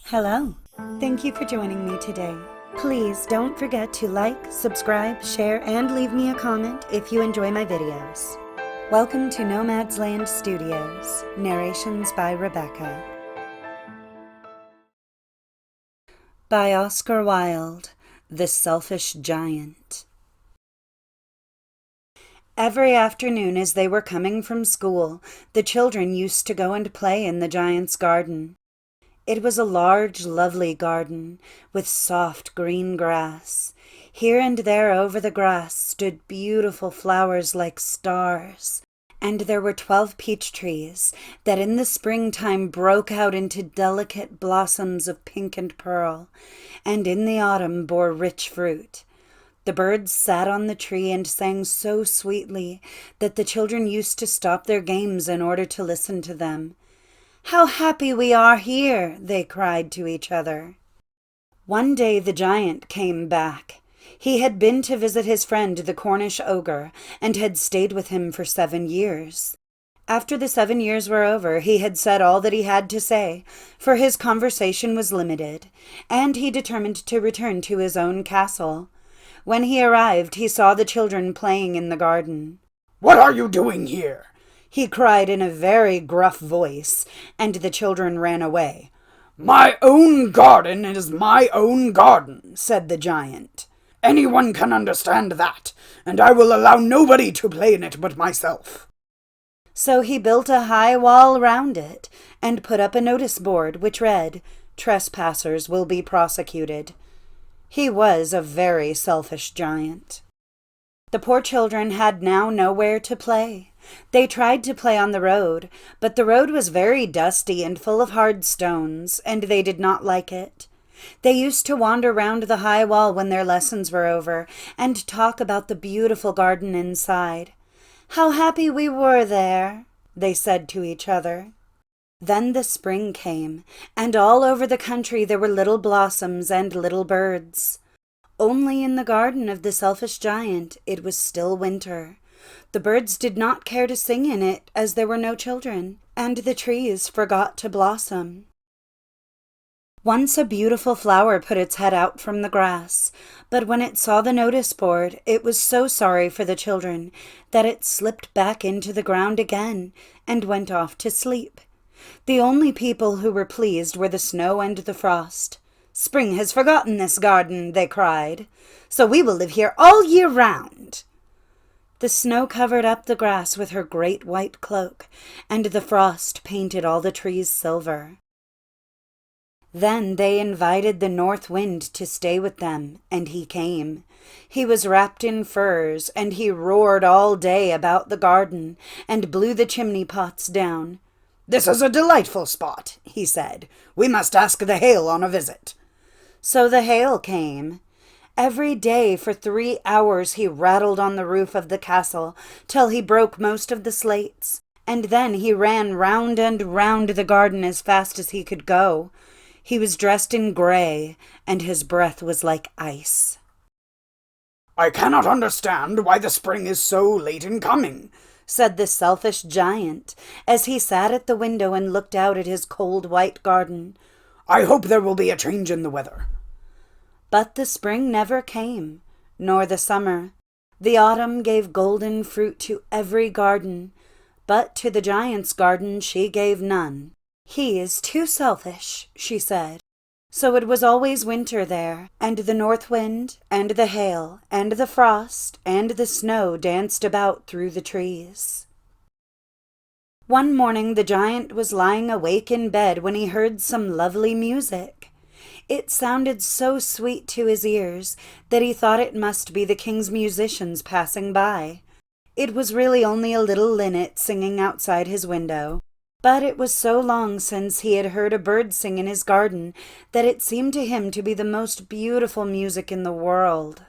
Hello. Thank you for joining me today. Please don't forget to like, subscribe, share, and leave me a comment if you enjoy my videos. Welcome to Nomad's Land Studios. Narrations by Rebecca. By Oscar Wilde, The Selfish Giant. Every afternoon as they were coming from school, the children used to go and play in the giant's garden. It was a large, lovely garden, with soft green grass. Here and there over the grass stood beautiful flowers like stars, and there were 12 peach trees that in the springtime broke out into delicate blossoms of pink and pearl, and in the autumn bore rich fruit. The birds sat on the tree and sang so sweetly that the children used to stop their games in order to listen to them. "How happy we are here!" they cried to each other. One day the giant came back. He had been to visit his friend the Cornish ogre, and had stayed with him for 7 years. After the 7 years were over, he had said all that he had to say, for his conversation was limited, and he determined to return to his own castle. When he arrived, he saw the children playing in the garden. "What are you doing here?" he cried in a very gruff voice, and the children ran away. "My own garden is my own garden," said the giant. "Anyone can understand that, and I will allow nobody to play in it but myself." So he built a high wall round it, and put up a notice board which read, "Trespassers will be prosecuted." He was a very selfish giant. The poor children had now nowhere to play. They tried to play on the road, but the road was very dusty and full of hard stones, and they did not like it. They used to wander round the high wall when their lessons were over, and talk about the beautiful garden inside. "How happy we were there," they said to each other. Then the spring came, and all over the country there were little blossoms and little birds. Only in the garden of the selfish giant it was still winter. The birds did not care to sing in it, as there were no children, and the trees forgot to blossom. Once a beautiful flower put its head out from the grass, but when it saw the notice board, it was so sorry for the children that it slipped back into the ground again and went off to sleep. The only people who were pleased were the snow and the frost. "Spring has forgotten this garden," they cried, "so we will live here all year round." The snow covered up the grass with her great white cloak, and the frost painted all the trees silver. Then they invited the north wind to stay with them, and he came. He was wrapped in furs, and he roared all day about the garden, and blew the chimney pots down. "This is a delightful spot," he said. "We must ask the hail on a visit." So the hail came. Every day for 3 hours he rattled on the roof of the castle till he broke most of the slates, and then he ran round and round the garden as fast as he could go. He was dressed in grey, and his breath was like ice. "I cannot understand why the spring is so late in coming," said the selfish giant, as he sat at the window and looked out at his cold white garden. "I hope there will be a change in the weather." But the spring never came, nor the summer. The autumn gave golden fruit to every garden, but to the giant's garden she gave none. "He is too selfish," she said. So it was always winter there, and the north wind, and the hail, and the frost, and the snow danced about through the trees. One morning the giant was lying awake in bed when he heard some lovely music. It sounded so sweet to his ears that he thought it must be the king's musicians passing by. It was really only a little linnet singing outside his window, but it was so long since he had heard a bird sing in his garden that it seemed to him to be the most beautiful music in the world.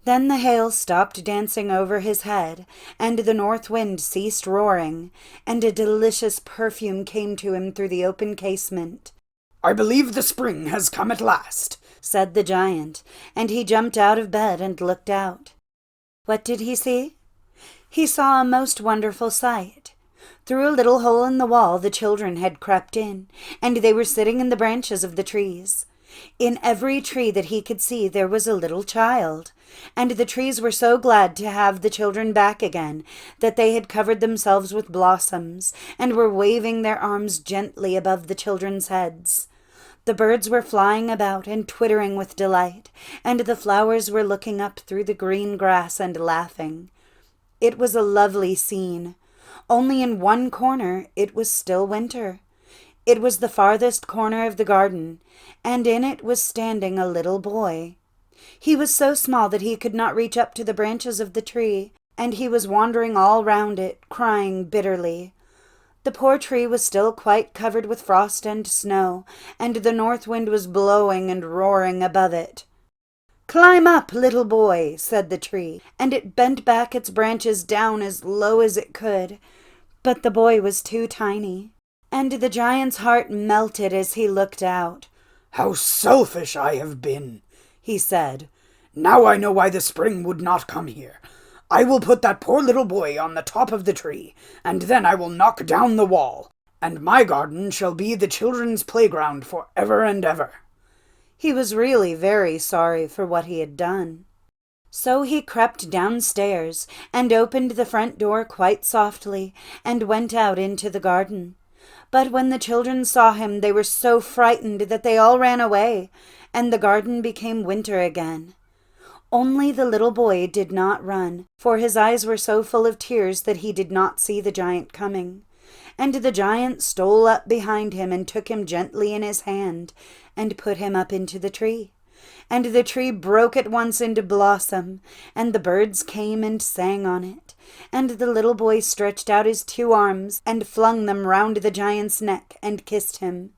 Then the hail stopped dancing over his head, and the north wind ceased roaring, and a delicious perfume came to him through the open casement. "I believe the spring has come at last," said the giant, and he jumped out of bed and looked out. What did he see? He saw a most wonderful sight. Through a little hole in the wall the children had crept in, and they were sitting in the branches of the trees. In every tree that he could see there was a little child, and the trees were so glad to have the children back again that they had covered themselves with blossoms and were waving their arms gently above the children's heads. The birds were flying about and twittering with delight, and the flowers were looking up through the green grass and laughing. It was a lovely scene. Only in one corner it was still winter. It was the farthest corner of the garden, and in it was standing a little boy. He was so small that he could not reach up to the branches of the tree, and he was wandering all round it, crying bitterly. The poor tree was still quite covered with frost and snow, and the north wind was blowing and roaring above it. "Climb up, little boy," said the tree, and it bent back its branches down as low as it could. But the boy was too tiny, and the giant's heart melted as he looked out. "How selfish I have been," he said. "Now I know why the spring would not come here. I will put that poor little boy on the top of the tree, and then I will knock down the wall, and my garden shall be the children's playground for ever and ever." He was really very sorry for what he had done. So he crept downstairs and opened the front door quite softly and went out into the garden. But when the children saw him, they were so frightened that they all ran away, and the garden became winter again. Only the little boy did not run, for his eyes were so full of tears that he did not see the giant coming. And the giant stole up behind him and took him gently in his hand and put him up into the tree. And the tree broke at once into blossom, and the birds came and sang on it. And the little boy stretched out his 2 arms and flung them round the giant's neck and kissed him.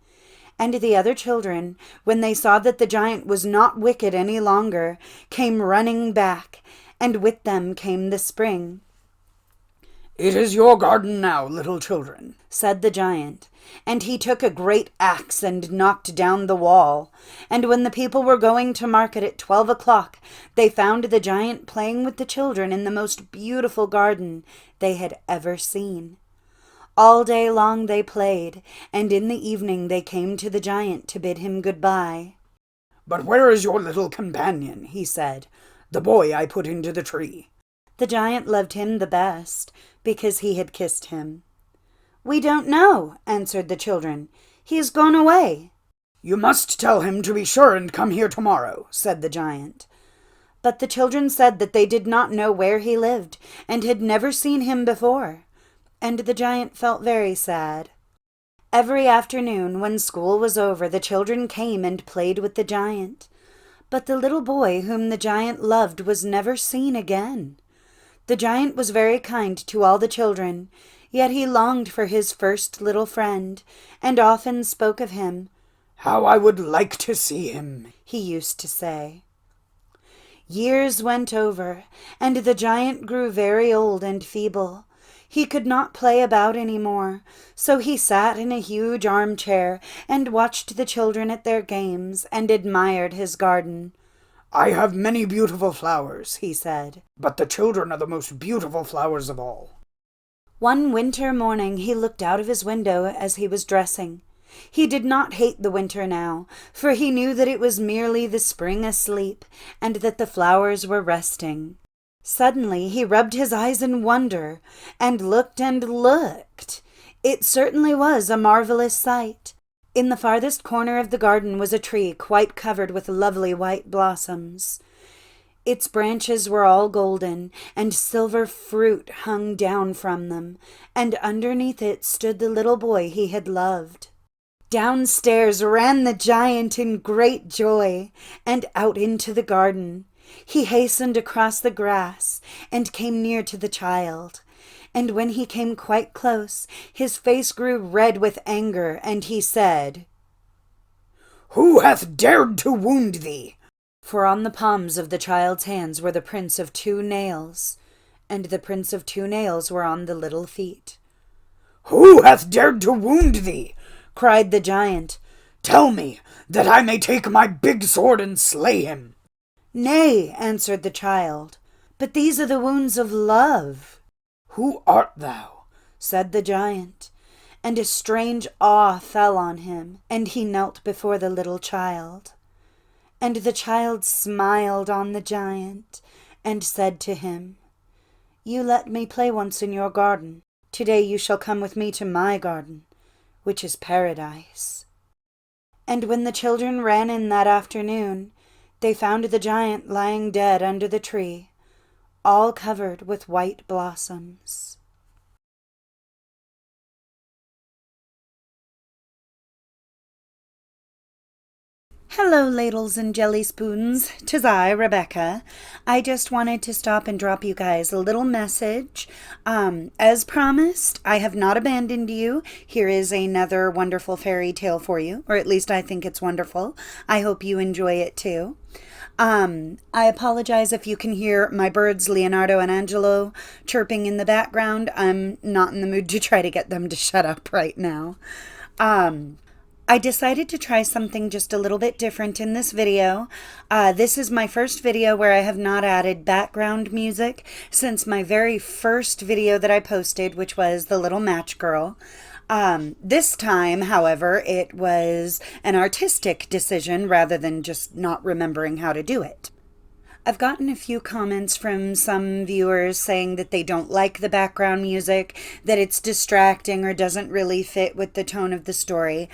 And the other children, when they saw that the giant was not wicked any longer, came running back, and with them came the spring. "It is your garden now, little children," said the giant, and he took a great axe and knocked down the wall. And when the people were going to market at 12 o'clock, they found the giant playing with the children in the most beautiful garden they had ever seen. All day long they played, and in the evening they came to the giant to bid him good-bye. "But where is your little companion?" he said, "the boy I put into the tree." The giant loved him the best, because he had kissed him. "We don't know," answered the children. "He has gone away." "You must tell him to be sure and come here tomorrow," said the giant. But the children said that they did not know where he lived, and had never seen him before. And the giant felt very sad. Every afternoon, when school was over, the children came and played with the giant. But the little boy whom the giant loved was never seen again. The giant was very kind to all the children, yet he longed for his first little friend, and often spoke of him. "How I would like to see him," he used to say. Years went over, and the giant grew very old and feeble. He could not play about any more, so he sat in a huge armchair and watched the children at their games and admired his garden. "I have many beautiful flowers," he said, "but the children are the most beautiful flowers of all." One winter morning he looked out of his window as he was dressing. He did not hate the winter now, for he knew that it was merely the spring asleep, and that the flowers were resting. Suddenly he rubbed his eyes in wonder, and looked and looked. It certainly was a marvelous sight. In the farthest corner of the garden was a tree quite covered with lovely white blossoms. Its branches were all golden, and silver fruit hung down from them, and underneath it stood the little boy he had loved. Downstairs ran the giant in great joy, and out into the garden. He hastened across the grass, and came near to the child. And when he came quite close, his face grew red with anger, and he said, "Who hath dared to wound thee?" For on the palms of the child's hands were the prints of 2 nails, and the prints of 2 nails were on the little feet. "Who hath dared to wound thee?" cried the giant. "Tell me, that I may take my big sword and slay him." "Nay," answered the child, "but these are the wounds of love." "Who art thou?" said the giant, and a strange awe fell on him, and he knelt before the little child. And the child smiled on the giant, and said to him, "You let me play once in your garden. Today you shall come with me to my garden, which is paradise." And when the children ran in that afternoon, they found the giant lying dead under the tree, all covered with white blossoms. Hello, ladles and jelly spoons. 'Tis I, Rebecca. I just wanted to stop and drop you guys a little message. As promised, I have not abandoned you. Here is another wonderful fairy tale for you, or at least I think it's wonderful. I hope you enjoy it too. I apologize if you can hear my birds, Leonardo and Angelo, chirping in the background. I'm not in the mood to try to get them to shut up right now. I decided to try something just a little bit different in this video. This is my first video where I have not added background music since my very first video that I posted, which was The Little Match Girl. This time, however, it was an artistic decision rather than just not remembering how to do it. I've gotten a few comments from some viewers saying that they don't like the background music, that it's distracting or doesn't really fit with the tone of the story.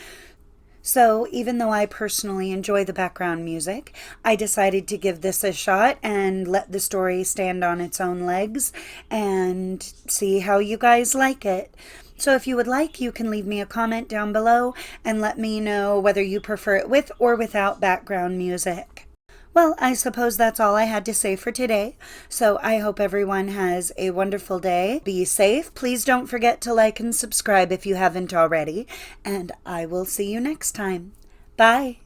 So even though I personally enjoy the background music, I decided to give this a shot and let the story stand on its own legs and see how you guys like it. So if you would like, you can leave me a comment down below and let me know whether you prefer it with or without background music. Well, I suppose that's all I had to say for today. So I hope everyone has a wonderful day. Be safe. Please don't forget to like and subscribe if you haven't already. And I will see you next time. Bye.